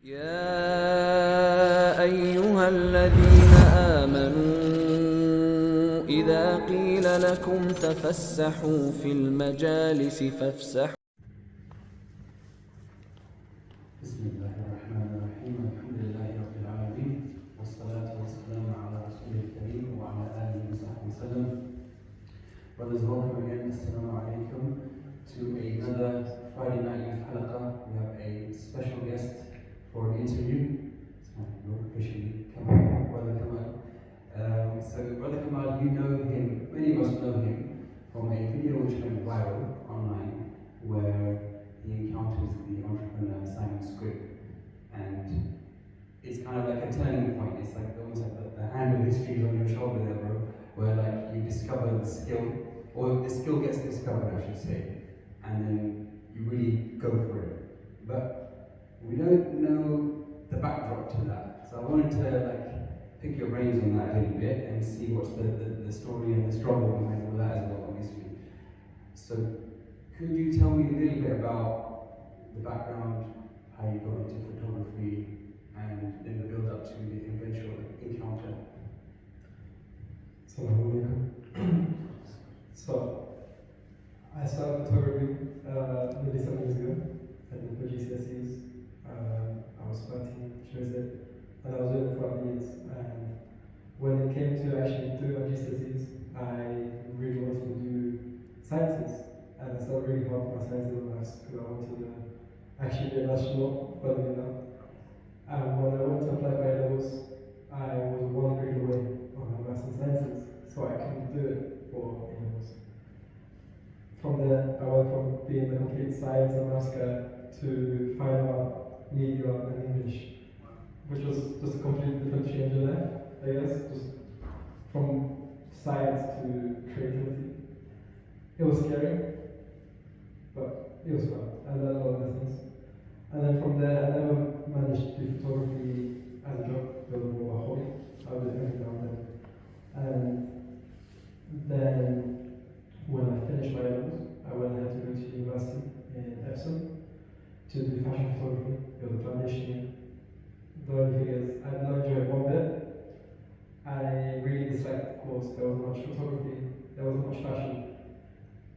يا أيها الذين آمنوا إذا قيل لكم تفسحوا في المجالس فافسحوا. بسم الله الرحمن الرحيم الحمد لله رب العالمين والصلاة والسلام على رسوله الكريم وعلى آله وصحبه وسلم. Brothers, welcome again. Assalamu alaikum to another Friday night youth halaqah. We have a special guest for an interview. It's my role officially, Kemal, Brother Kemal. So Brother Kemal, you know him, many of us know him from a video which went viral online where he encounters the entrepreneur Simon Scribb, and it's kind of like a turning point. It's like almost like the hand of history is on your shoulder there, bro, where like you discover the skill, or the skill gets discovered, I should say, and then you really go for it. But we don't know the backdrop to that, so I wanted to like pick your brains on that a little bit and see what's the story and the struggle behind all that as well, obviously. So could you tell me a little bit about the background, how you got into photography, and then the build up to the eventual encounter? Assalamu alaikum. So, I started photography nearly 7 years ago at the GCSEs. I was 13, chose it, and I was doing it for 5 years. And when it came to actually doing my GCSEs, I really wanted to do sciences. And I started really hard for my sciences and maths because I wanted to actually be an astronaut, funny enough. And when I went to apply for A-levels, I was 1 grade away on my maths and sciences, so I couldn't do it for A-levels. From there, I went from being a complete science and maths guy to fine art, media, and English, which was just a completely different change in life, I guess, just from science to creativity. It was scary, but it was fun. I learned a lot of lessons. And then from there, I never managed to do photography as a job. It was more of a hobby. I would do everything now and then. When I finished my levels, I went ahead to go to university in Epsom to do fashion photography. It was a foundation year. The only thing is, I did not enjoy it one bit. I really disliked the course. There wasn't much photography, there wasn't much fashion.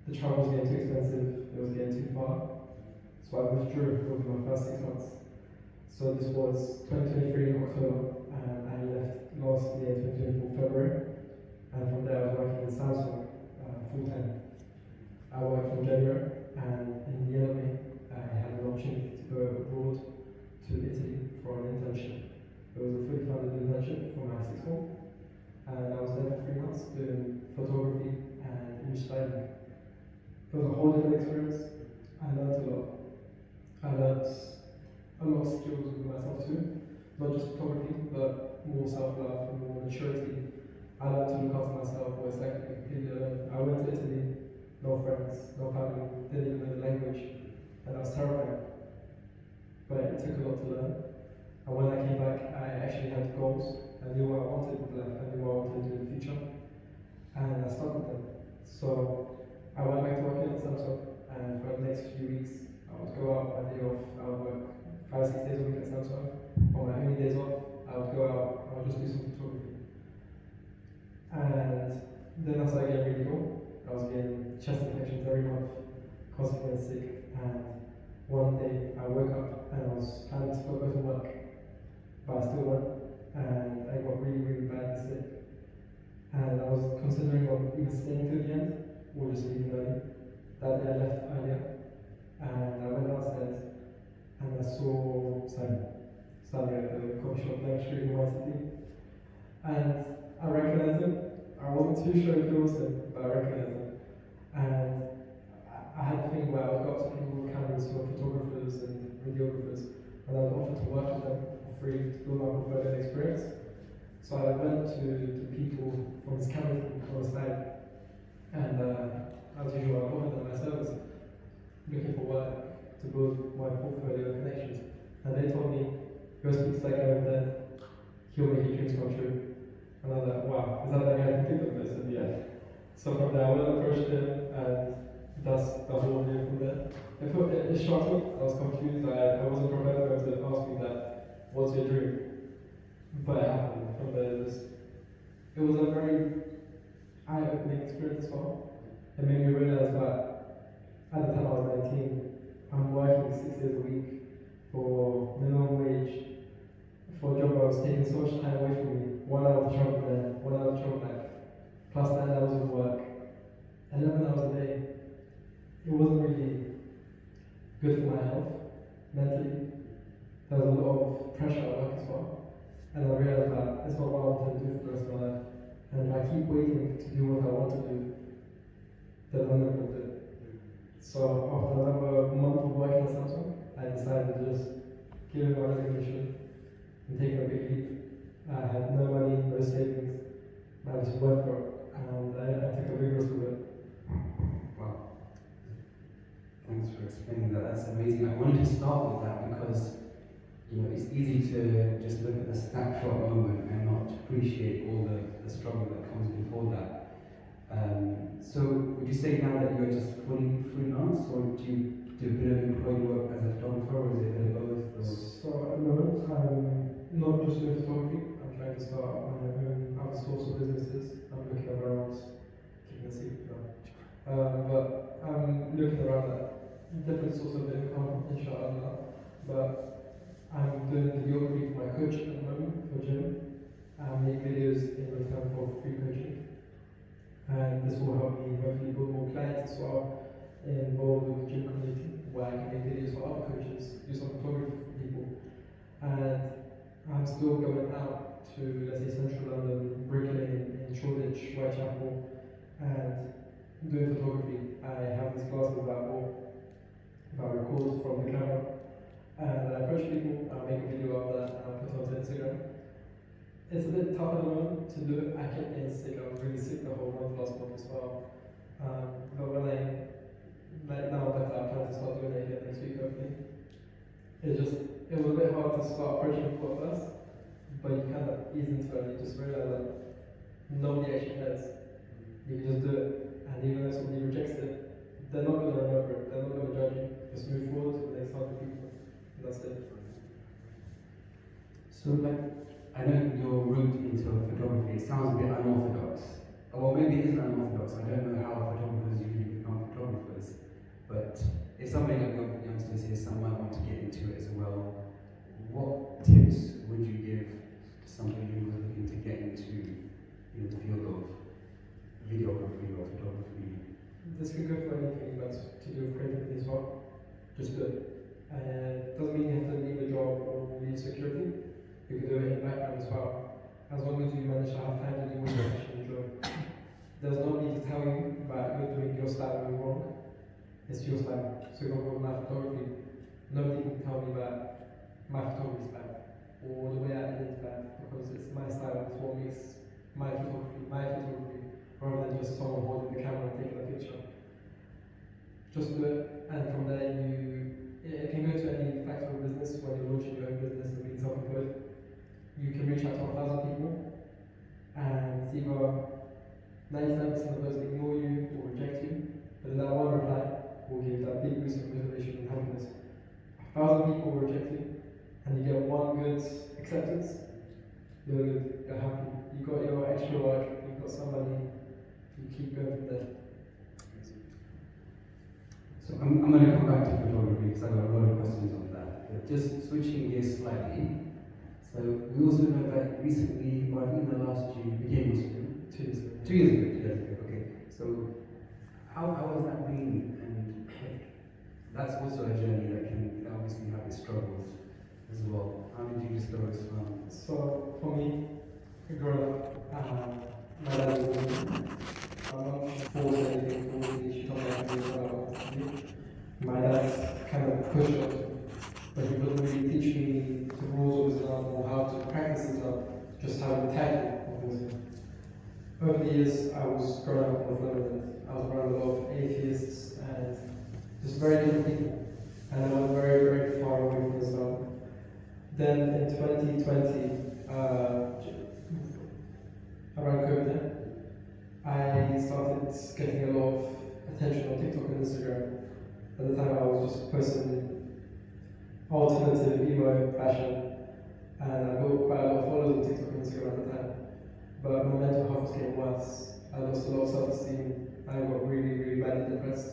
The travel was getting too expensive, it was getting too far. So I withdrew over my first 6 months. So this was 2023 October, and I left last year, 2024 February. And from there I was working in Samsung full time. I worked from January, and in the end of May, I had an opportunity to go abroad to Italy for an internship. It was a fully funded internship for my sixth form, and I was there for 3 months doing photography and image styling. It was a whole different experience. I learned a lot. I learned a lot of skills with myself too, not just photography, but more self-love and more maturity. I learned to look after myself, or it's like completely alone. I went to Italy, no friends, no family, didn't even know the language, and I was terrified. But it took a lot to learn. And when I came back, I actually had goals. I knew what I wanted with life, I knew what I wanted to do in the future, and I stuck with them. So I went back to working at Samsung, and for the next few weeks, I would go out my day off, I would work 5 or 6 days a week at Samsung. On my only days off, I would go out, I would just do some photography. And then I started getting really ill. I was getting chest infections every month, constantly getting sick. And one day I woke up and I was planning to go to work, but I still went. And I got really, really badly sick. And I was considering on either staying to the end or just leaving early. That day I left earlier, and I went downstairs and I saw Simon standing at the coffee shop next street in White City. And I recognized him. I wasn't too sure if it was him, but I recognized him. And I had a thing where I would go up to people with cameras who are photographers and videographers, and I would offer to work with them for free to build my portfolio experience. So I went to people from his camera team on the side, and as usual, I offered them my service, looking for work to build my portfolio connections. And they told me, go speak to that guy over there, he'll make your dreams come true. And I was like, wow, is that the guy from TikTok? They said, yeah. So from there, I went and approached him, and that's the whole day from there. It shocked me, I was confused, I wasn't prepared for him to ask me that what's your dream? But it happened from there. It was a very eye-opening experience as well. It made me realize that at the time I was 19, I'm working 6 days a week for minimum wage for a job that was taking so much time away from me. 1 hour to travel there, 1 hour to travel back, plus 9 hours of work, 11 hours a day. It wasn't really good for my health mentally. There was a lot of pressure at work as well. And I realized that it's not what I want to do for the rest of my life. And if I keep waiting to do what I want to do, then I'm not going to do it. So after another month of working at Samsung, I decided to just give in my resignation and take a big leap. I had no money, no savings. I just went for it, and I took a big risk with it. Wow. Thanks for explaining that. That's amazing. I wanted to start with that because it's easy to just look at the snapshot moment and not appreciate all the struggle that comes before that. So would you say now that you're just fully freelance, or do you do a bit of employed work as a photographer, or is it a bit of both? Or? So at the moment, I'm not just doing photography. I'm trying to start my own other source of businesses. I'm looking around, keeping a secret now. But I'm looking around at different sources of income, inshallah. But I'm doing videography for my coach at the moment, for gym. I make videos in return for free coaching. And this will help me hopefully build more clients as well, involved with the gym community, where I can make videos for other coaches, do some photography for people. And I'm still going out to, let's say, Central London, Brick Lane, in Shoreditch, Whitechapel, and doing photography. I have these glasses that I record from the camera, and I approach people, I make a video of that, and I put it onto Instagram. It's a bit tough at the moment to do it. I kept getting sick. I was really sick the whole month last month as well. But when now that I plan to start doing it again next week, hopefully. It was a bit hard to start approaching people at first, but you kind of ease into it and you just realize that nobody actually cares. You can just do it, and even if somebody rejects it, they're not going to remember it, they're not going to judge you. Just move forward to the next 100 people, and that's it. So, I know your route into photography, it sounds a bit unorthodox. Or maybe it is unorthodox, I don't know how photographers usually become photographers. But if somebody like youngsters here, some might want to get into it as well, what tips would you give to somebody who was looking to get into the field of videography or photography? This can go for anything that's to do with creativity as well. Just do it. Doesn't mean you have to leave a job or leave security. You can do it in the background as well. As long as you manage to have time to do what you actually enjoy. There's no need to tell you that you're doing your style doing wrong. It's your style. So if I go with my photography, nobody can tell me that my photography is bad or the way I edit is bad, because it's my style. It's what makes my photography, rather than just someone holding the camera and taking a picture. Just do it, and from there it can go to any factor of business. When you're launching your own business and being self-employed, you can reach out to 1,000 people, and it's either 99% of those ignore you or reject you, but that one reply will give that big boost of motivation and happiness. 1,000 people will reject you, and you get one good acceptance, you're good, you're happy, you got your extra work, you've got some money, you keep going from there. So I'm going to come back to photography because I've got a lot of questions on that. But just switching gears slightly. So we also know that recently, or in the last year, you became Muslim. 2 years ago. 2 years ago. 2 years ago. Okay. So how has that been? And that's also a journey that can obviously have its struggles as well. How did you discover Islam? So for me, growing up, my dad was my mom forced anything towards me. She told me I could do what I wanted to do. My dad kind of pushed it, but he wouldn't really teach me the rules of Islam or how to practice Islam, just how to tackle Islam. Over the years, I was growing up in North London. I was around a lot of atheists and just very different people, and I was very, very far away from Islam. Then in 2020, around COVID, I started getting a lot of attention on TikTok and Instagram. At the time, I was just posting alternative emo fashion, I lost a lot of self-esteem. I got really, really badly depressed.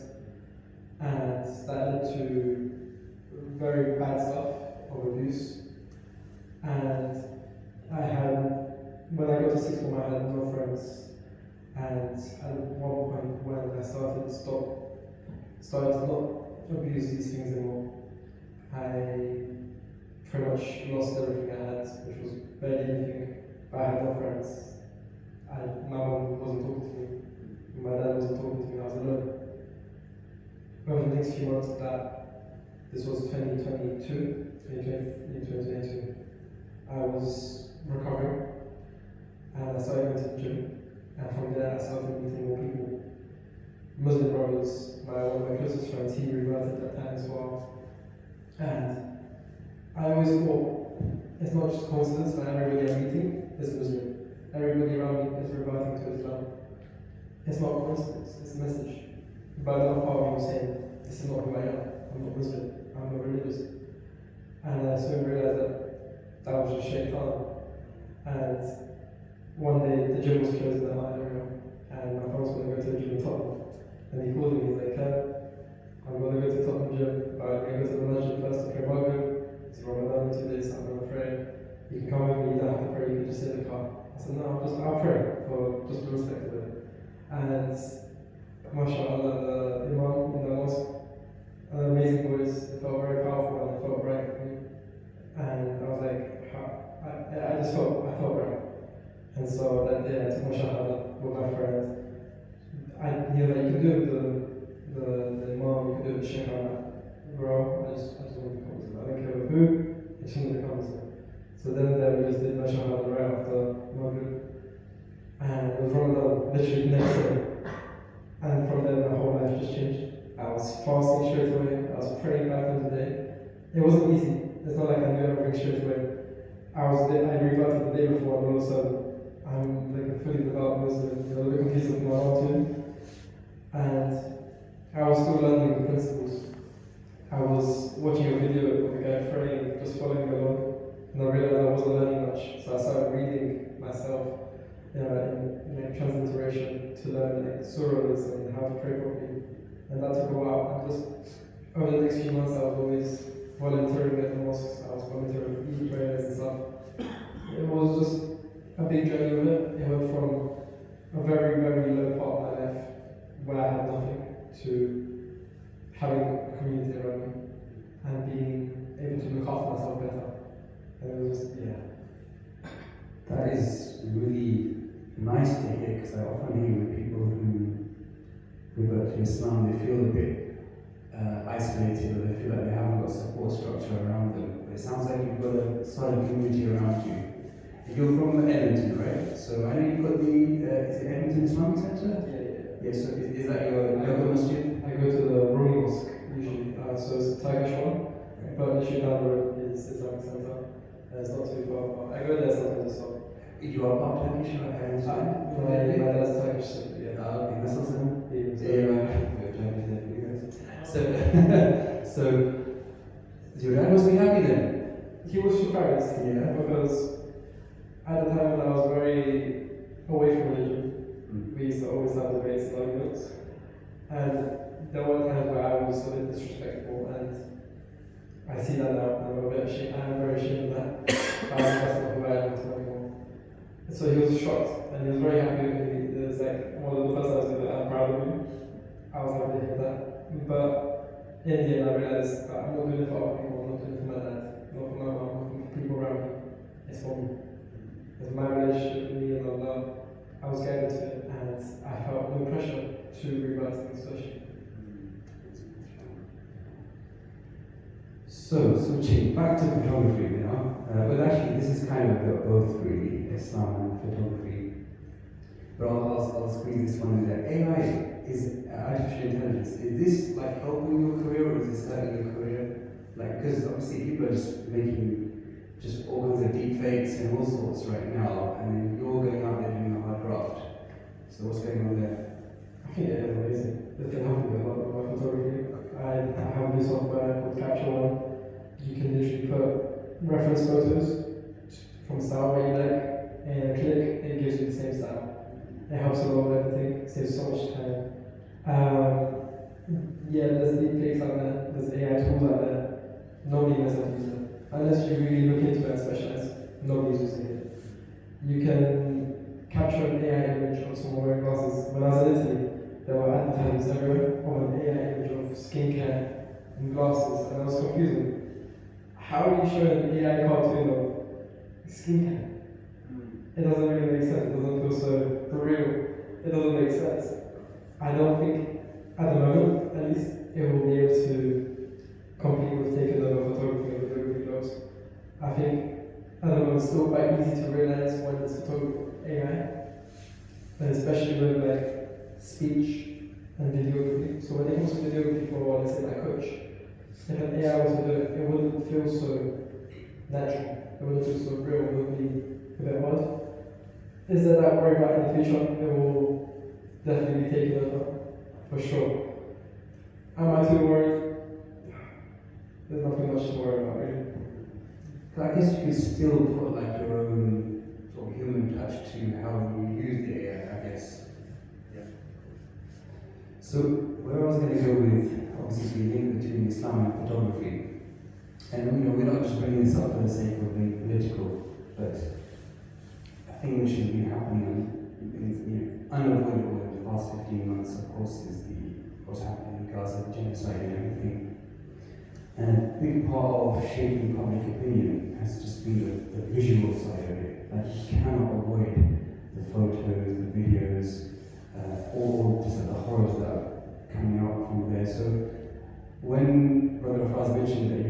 And that led to very bad stuff of abuse. And when I got to sixth form, I had no friends. And at one point when I started to not abuse these things anymore, I pretty much lost everything I had, which was barely anything. But I had no friends. My mom wasn't talking to me. My dad wasn't talking to me. I was alone. Over the next few months, this was 2022, I was recovering, and I started going to the gym. And from there, I started meeting more people. Muslim brothers, one of my closest friends, he reverted at that time as well. And I always thought, it's not just coincidence that everybody I'm meeting is Muslim. Everybody around me is reverting to Islam. It's not coincidence, it's a message. But another part of me was saying, this is not who I am. I'm not Muslim, I'm not religious. And I soon realized that was just shaitan. And one day the gym was closed in my area, and my friend was going to go to the gym in Tottenham. And he called me, he's like, I'm going to go to Tottenham gym, but I'm going to go to the masjid first to pray Maghrib. It's Ramadan in 2 days, I'm going to pray. You can come with me, you don't have to pray, you can just sit in the car. I said, no, I'll pray, for just the respect of it. And mashallah, the imam in the mosque, an amazing voice, it felt very powerful and it felt right for me. And I was like, I felt right. And so that day I took my shahada with my friend. I knew that you could do it with the imam, you could do it with the sheikh. Bro, I just want to become Muslim. I don't care with who, I just want to become Muslim. So then we just did my shahada right after Maghrib. And it was Ramadan, literally the next day. And from then my whole life just changed. I was fasting straight away, I was praying 5 times a day. It wasn't easy, it's not like I knew everything straight away. I reverted the day before, and all of a sudden I'm like a fully devout Muslim, a little confused with my own too. And I was still learning the principles. I was watching a video of a guy praying, just following along, and I realized I wasn't learning much. So I started reading myself in transliteration to learn surahs and how to pray properly. And that took a while. And just over the next few months, I was always volunteering at the mosques. I was volunteering for Eid prayers and stuff. It was just a big journey with it. It went from a very, very low part of my life where I had nothing to having a community around me and being able to look after myself better. And it was, That is really nice to hear, because I often hear with people who revert to Islam, they feel a bit isolated, or they feel like they haven't got support structure around them. But it sounds like you've got a solid community around you. And you're from Edmonton, right? So I know you've got the, is it Edmonton Islamic Centre? Yeah, so is that your local masjid? I go to the Rumi Mosque usually, so it's a Turkish one, but literally down the road is Islamic Centre. It's not too far apart. I go there sometimes as well. You are part Turkish, or I understand? My dad's Turkish, so yeah. Okay, that's awesome. So, so your dad must be happy then? He was surprised, because at the time when I was very away from religion, we used to always have debates and arguments. And there were times where I was a bit disrespectful, and I see that now, and I'm a bit ashamed. I am very ashamed of that. That's not who I am anymore. So he was shocked, and he was very happy with me. It was like one of the first times that I'm proud of you. I was happy to hear that. But in the end, I realized that I'm not doing it for other people, I'm not doing it for my dad, not for my mom, not for people around me. It's for me. It's my relationship with me and Allah. I was guided to it, and I felt no pressure to revert to the social. So switching back to photography now, but actually this is kind of both really, Islam and photography. But I'll squeeze this one in there. AI is artificial intelligence. Is this like helping your career, or is this hurting your career? Like, because obviously people are just making just all kinds of deep fakes and all sorts right now, and then you're going out there doing a hard graft. So what's going on there? I think it is amazing. It can help me a lot with my photography. I have this software called Capture One. You can literally put reference photos from style that you like, and a click, it gives you the same style. It helps a lot with everything, saves so much time. Yeah, there's deepfakes out there, there's AI tools out there. Nobody knows how to use them. Unless you really look into it and specialize, nobody's using it. You can capture an AI image of someone wearing glasses. When I was in Italy, there were advertisements everywhere of an AI image of skincare and glasses, and that was confusing. How are you showing an AI cartoon of skincare? It doesn't really make sense. It doesn't feel so real. It doesn't make sense. I don't think, at the moment, at least, it will be able to compete with taking over photography and photography jobs. I think, at the moment, it's still quite easy to realize when it's photography AI, and especially with like speech and videography. So when it comes to videography for, let's say, my coach, if an AI was to do it, it wouldn't feel so natural. It wouldn't feel so real. It would be a bit odd. Is there that worry about in the future? It will definitely be taken over, for sure. Am I too worried? There's nothing much to worry about, really. I guess you could still put like your own sort of human touch to how you use the AI, I guess. Yeah. So where I was going to go with, obviously, the link between Islam and photography, and we're not just bringing this up for the sake of being political, but I think which has been happening, it's unavoidable in the past 15 months, of course, is what's happening in Gaza, the genocide and everything. And a big part of shaping public opinion has just been the visual side of it. Like, you cannot avoid the photos, the videos, or just the horrors that are coming out from there. So when Brother Faz mentioned that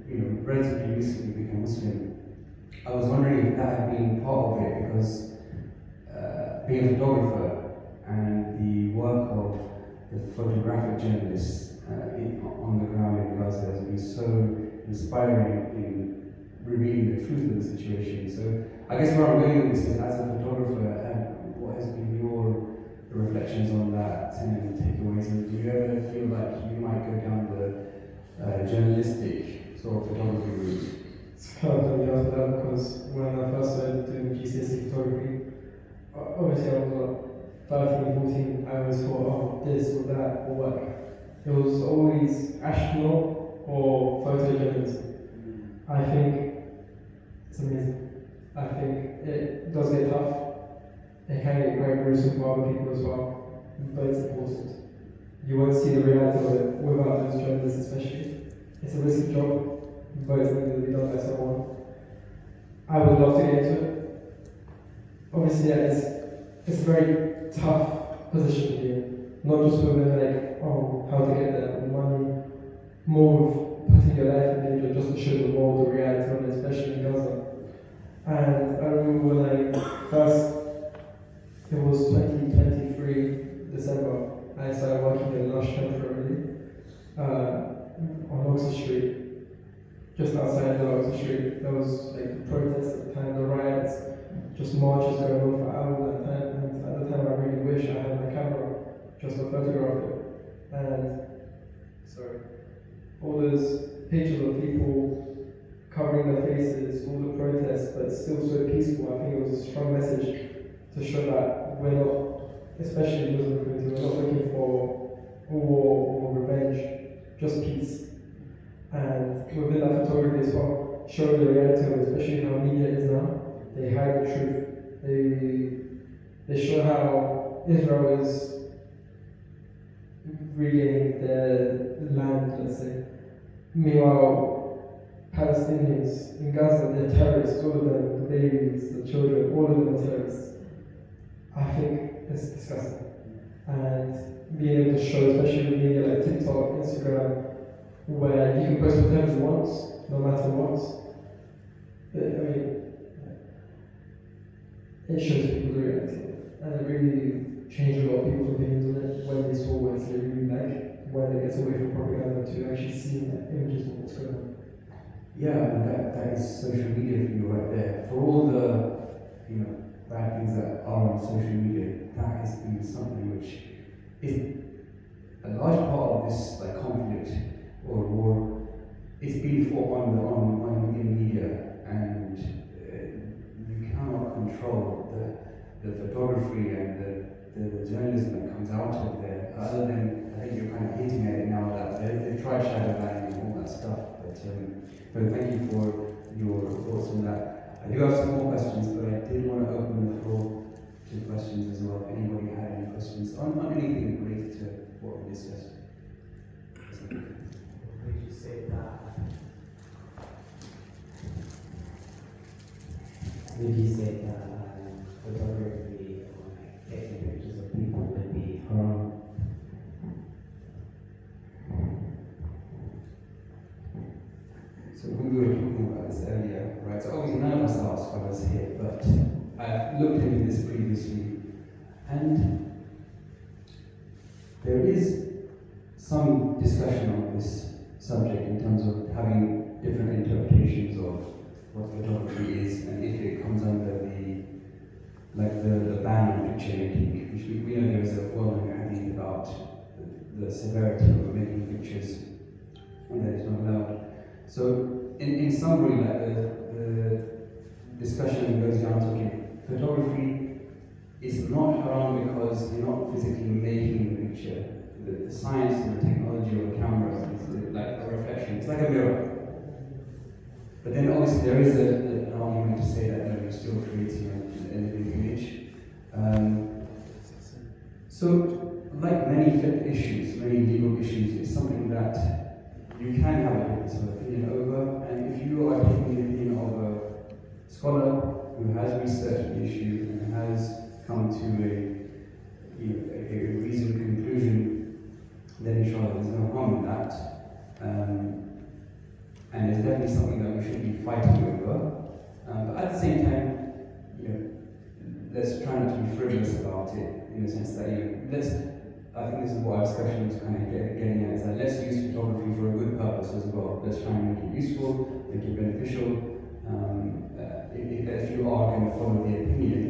you relatively recently became Muslim, I was wondering if that had been part of it, because being a photographer and the work of the photographic journalists on the ground in Gaza has been so inspiring in revealing the truth of the situation. So I guess where I'm going with this is, as a photographer, what has been your reflections on that and takeaways? And do you ever feel like you might go down the journalistic sort of photography route? It's kind of funny after that, because when I first started doing GCSE photography, obviously I was like 13, 14, I always thought, oh, this or that will work. It was always astronaut or photojournalism. I think it's amazing. I think it does get tough. It can get very gruesome for other people as well, but it's important. You won't see the reality of it without those journalists, especially. It's a risky job, but it's needed to be done by someone. I would love to get into it. Obviously, it's a very tough position to be in. Not just within like, oh, how to get there, money, more of putting your life in danger just to show the world the reality of it, especially in Gaza. And I remember when it was 2023, December, I started working in Lush temporarily on Oxford Street, just outside the Oxford Street. There was like the protests at the time, the riots, just marches going on for hours at the time. And at the time, I really wish I had my camera just to photograph it. And all those pictures of people covering their faces, all the protests, but still so peaceful. I think it was a strong message to show that we're not, especially the Muslim community, we're not looking for war or revenge, just peace. And within that photography as well, showing the reality of it, especially how media is now, they hide the truth. They show how Israel is regaining their land, let's say. Meanwhile, Palestinians in Gaza, they're terrorists, all of them, the babies, the children, all of them are terrorists. I think it's disgusting. And being able to show, especially with media like TikTok, Instagram, where you can post whatever you want, no matter what. It shows people the reality. And it really changed a lot of people's opinions on it when they saw what it's really like, when it gets away from propaganda to actually seeing the images of what's going on. Yeah, that is social media for you right there. For all the bad things that are on social media, that has been something which is a large part of this conflict or war. It's been fought on in media, and you cannot control the photography and comes out of there. Other than, I think you're kind of hinting at it now that they've tried shadow banning and all that stuff. But thank you for your thoughts on that. I do have some more questions, but I did want to open the floor to questions as well. If anybody had any questions on anything related to what we discussed. Would you say that? Would you say that photography or like taking pictures of people would be haram? So we were talking about this earlier, right? So obviously none of us are scholars here, but I've looked into this previously, and there is some discussion on this subject in terms of having different interpretations of what photography is and if it comes under the ban on picture making, which we know there is a well-known hadith about the severity of making pictures and that is not allowed. So in summary, like the discussion goes down to, okay, photography is not haram because you're not physically making the picture. The science and the technology of a camera is like a reflection. It's like a mirror. But then obviously there is an argument to say that you're still creating a living image. So like many issues, many legal issues, it's something that you can have a difference of opinion over, and if you are taking the opinion of a scholar who has researched the issue and has come to a reasoned conclusion, then inshallah there's no harm in that. And it's definitely something that we should be fighting over. But at the same time, let's try not to be frivolous about it, in the sense that, I think this is what our discussion was kind of getting at, is that let's use photography for a good purpose as well. Let's try and make it useful, make it beneficial. If you are going to follow the opinion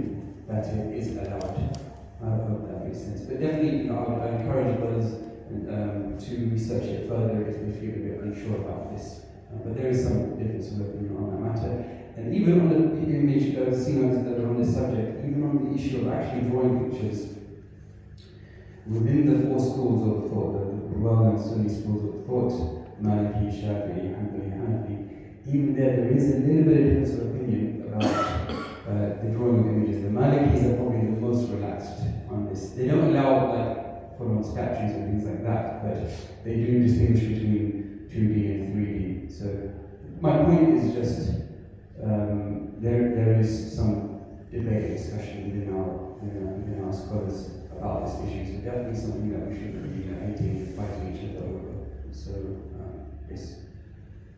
that it is allowed, I hope that makes sense. But definitely, I would encourage brothers to research it further if they feel a bit unsure about this. But there is some difference of opinion on that matter. And even on the image, seen on this subject, even on the issue of actually drawing pictures, within the four schools of thought, the well-known Sunni schools of thought, Maliki, Shafi'i, Hanbali, Hanafi, even there is a little bit of difference of opinion about the drawing of images. The Malikis are probably the most relaxed on this. They don't allow full-on statues and things like that, but they do distinguish between 2D and 3D. So my point is just there is some debate and discussion within our scholars about this issue. So definitely something that we shouldn't be hating and fighting each other over. So yes,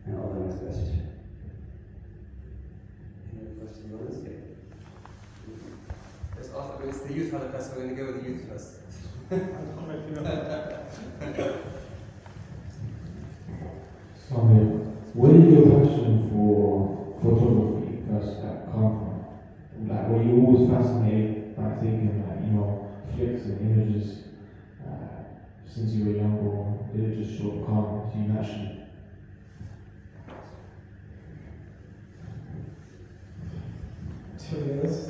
and all that is best. Any other questions on this? Let's ask. It's the youth Halaqah, so we're going to go with the youth first. Where did your passion for photography first come from? Like, were you always fascinated by taking, flicks and images since you were younger, or did it just sort of come to you naturally? To be honest,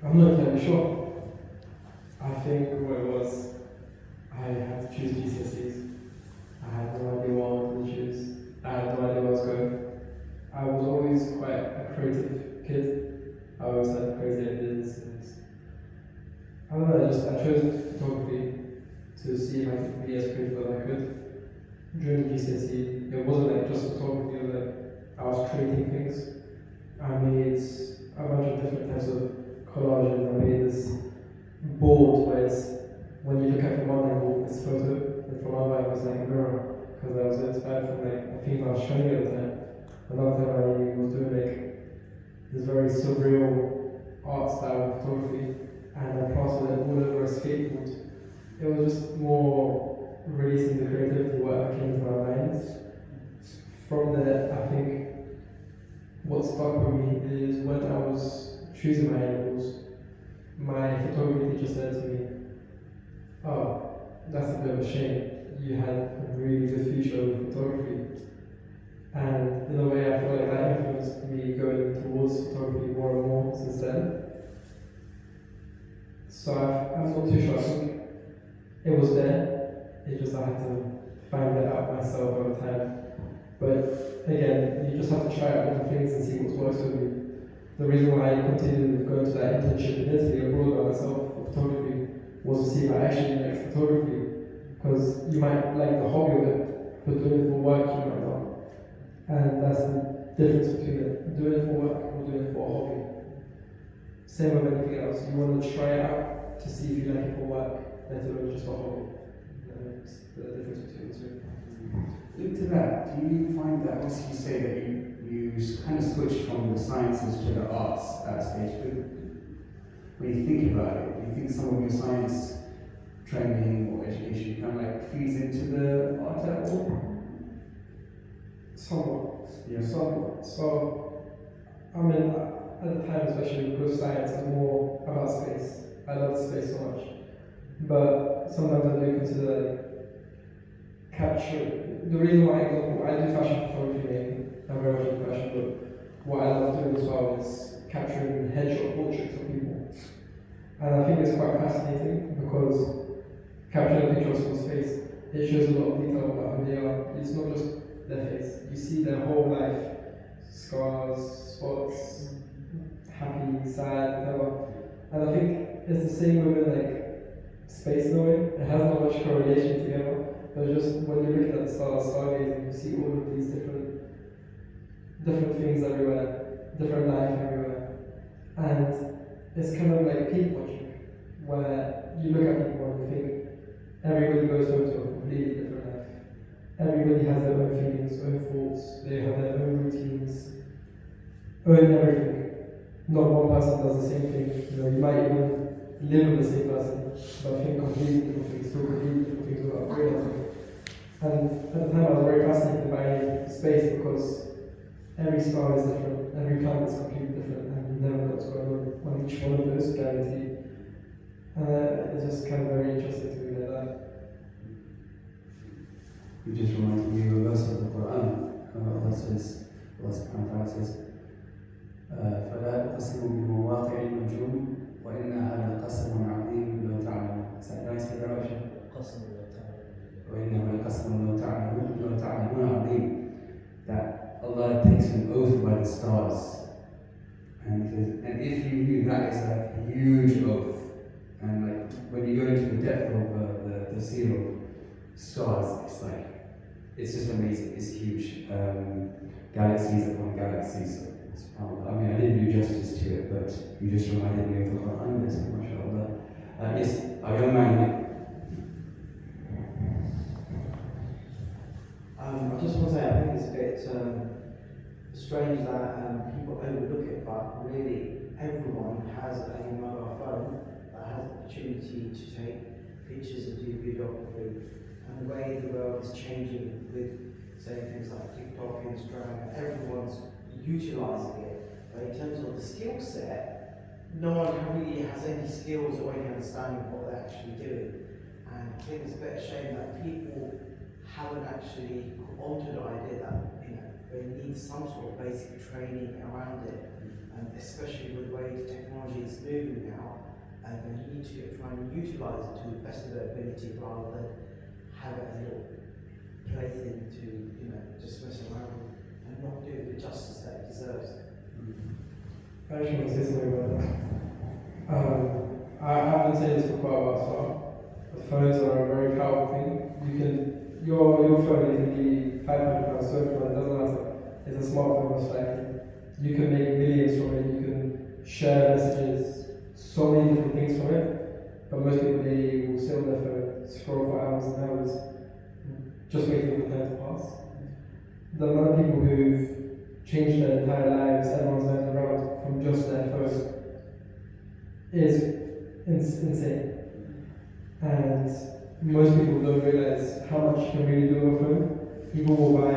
I'm not entirely sure. I think what it was, I had to choose GCSEs. I had no idea what I wanted to choose. I had no idea where I was going. I was always quite a creative kid. I always had crazy ideas. I don't know, I chose photography to see if I could be as creative as I could. During GCSE, it wasn't like just photography, it was like I was creating things. I made a bunch of different types of collages. I made this board where when you look at it from one angle, it's photo, and from another it was like a mirror, because I was inspired from a thing I was showing at the time. Another time I was doing this very surreal art style of photography, and I plastered it all over a skateboard. It was just more releasing the creativity, whatever came into my mind. From there, I think what stuck with me is when I was choosing my A-levels, my photography teacher said to me, "Oh, that's a bit of a shame. You had a really good future with photography." And in a way, I feel like that influenced me going towards photography more and more since then. So I'm not too sure. I think it was there. It just I had to find it out myself over time. But again, you just have to try out different things and see what works for you. The reason why I continued going to that internship in Italy abroad by myself for photography was to see if I actually liked photography. Because you might like the hobby of it, but doing it for work you might not. And that's the difference between it. Doing it for work or doing it for a hobby. Same with anything else. You want to try it out to see if you like it for work, better than just a hobby. That's the difference between the two. Linked to that, do you find that, obviously you say that you kind of switched from the sciences to the arts at a stage, but when you think about it, do you think some of your science training or education kind of like feeds into the art at all? Somewhat. Yeah. Somewhat. So, I mean, at the time, especially with science, it's more about space. I love space so much. But sometimes I do consider like, capture. The reason why I do fashion photography making, I'm very much into fashion, but what I love doing as well is capturing headshot portraits of people. And I think it's quite fascinating because capturing a picture of someone's face, it shows a lot of detail about who they are. It's not just their face. You see their whole life, scars, spots, happy, sad, whatever. And I think it's the same within like space in a way. It has not much correlation together. But just when you're looking at the stars, stargazing, you see all of these different things everywhere, different life everywhere. And it's kind of like people watching, where you look at people and you think everybody goes home to a completely different life. Everybody has their own feelings, own thoughts, they have their own routines, own everything. Not one person does the same thing. You know, you might even live with the same person, but think completely different things, feel completely different things without realizing it. And at the time I was very fascinated by space because every star is different, every planet is completely different, and you never know what's going on each one of those, guaranteed. It's just kind of very interesting to me like that. You just reminded me of a verse of the Quran. Allah says, Allah subhanahu wa ta'ala says, فلا أقسم بمواقع النجوم وإنها لقسم عظيم لو تعلمون. Is that nice for the وإنه لقسم لو تعلمون عظيم. That Allah takes an oath by the stars. And he says, and if you knew that is a huge oath. And like when you go into the depth of the seal of stars, it's just amazing. It's huge. Galaxies upon galaxies. I mean, I didn't do justice to it, but you just reminded me of the Quran. MashaAllah. Yes, our young man here. I just want to say, I think it's a bit strange that people overlook it, but really everyone has a mobile phone that has the opportunity to take pictures and do videography. And the way the world is changing with, say, things like TikTok, Instagram, everyone's utilising it. But in terms of the skill set, no one really has any skills or any understanding of what they're actually doing. And I think it's a bit of a shame that people haven't actually caught onto the idea that they need some sort of basic training around it, and especially with the way the technology is moving now, and they need to try and utilise it to the best of their ability rather than have it as a little plaything to just mess around with and not do it the justice that it deserves. I actually want to say something about that. I've been saying this for quite a while, so the phones are a very powerful thing. Your phone can be £500 so it doesn't matter. It's a smartphone most likely. You can make millions from it, you can share messages, so many different things from it. But most people, they will sit on their phone, scroll for hours and hours, just waiting for time to pass. The amount of people who've changed their entire lives, everyone's lives around from just their phone, is insane. And most people don't realize how much you can really do on a phone. People will buy,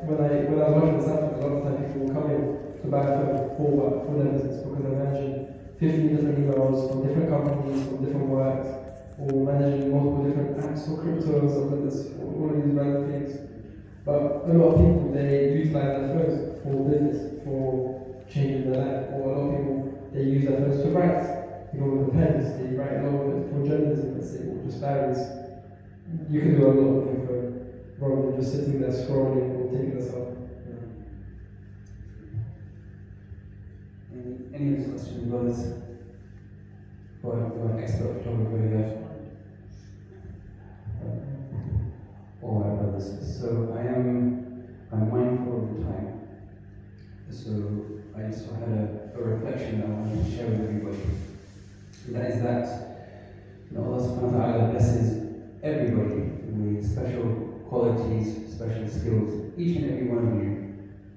when I was working in Samsung, a lot of time people will come in to buy a phone for their business because they're managing 15 different emails from different companies, from different works, or managing multiple different apps or cryptos or all of these random things. But a lot of people, they utilize their phones for business, for changing their life, or a lot of people, they use their phones to write. know, depends. Right now, for journalism, let's say, or just diaries, you can do a lot with your phone rather than just sitting there scrolling or taking a selfie. Any other questions, brothers? For an expert photographer here. All right, brothers. So I'm mindful of the time. So I just had a reflection that I wanted to share with everybody. And that is that Allah subhanahu wa ta'ala blesses everybody with special qualities, special skills. Each and every one of you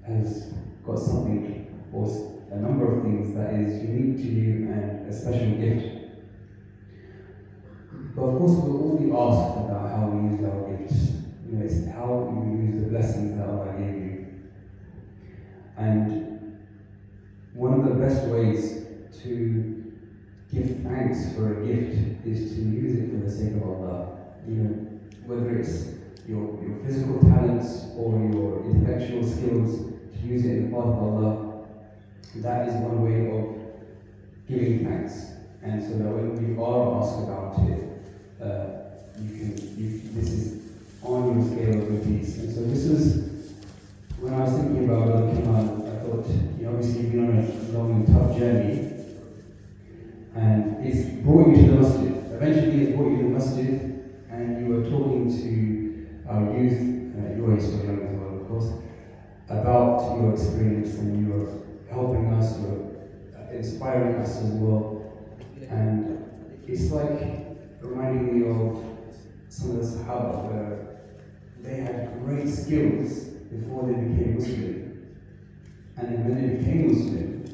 has got something or a number of things that is unique to you and a special gift. But of course, we'll all be asked about how we use our gifts. It's how you use the blessings that Allah gave you. And one of the best ways to give thanks for a gift is to use it for the sake of Allah. Whether it's your physical talents or your intellectual skills, to use it in the path of Allah, that is one way of giving thanks. And so that when you are asked about it, this is on your scale of good deeds. And so this is, when I was thinking about Brother Kemal, I thought, obviously you've been on a long and tough journey, and it's brought you to the masjid. Eventually it's brought you to the masjid, and you were talking to our youth, you are still young as well, of course, about your experience, and you were helping us, you were inspiring us as well. And it's like reminding me of some of the Sahaba where they had great skills before they became Muslim. And then when they became Muslim,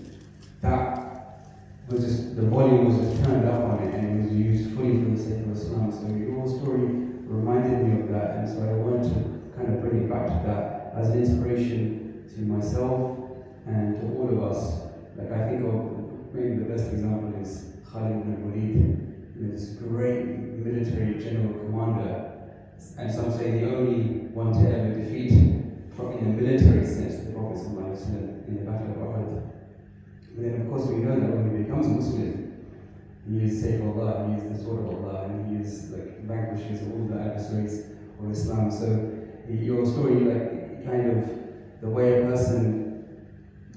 that was just, the volume was just turned up on it and it was used fully for the sake of Islam. So your story reminded me of that, and so I wanted to kind of bring it back to that as an inspiration to myself and to all of us. Like I think of, maybe the best example is Khalid ibn Walid, this great military general commander, and some say the only one to ever defeat, in a military sense, the Prophet ﷺ in the Battle of Uhud. But then, of course, we know that when he becomes Muslim, he is safe of Allah, he is the sword of Allah, and he is vanquishes all the adversaries of Islam. So, your story, kind of the way a person,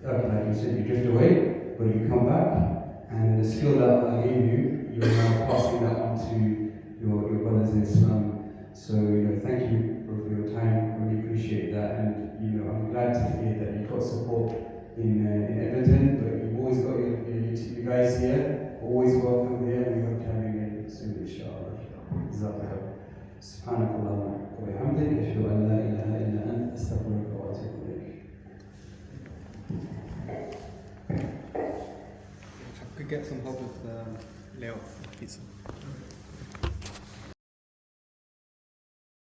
like you said, you drift away, but you come back, and the skill that Allah gave you, you're now passing that on to your brothers in Islam. So, thank you for your time. I really appreciate that. And, I'm glad to hear that you've got support in Edmonton, but you've always got you guys here. Always welcome here. We hope to have you again soon, inshallah. Jazakallah. سبحانك اللهم وبحمدك أشهد أن لا إله إلا أنت أستغفرك وأتوب إليك. If I could get some help with layout pizza.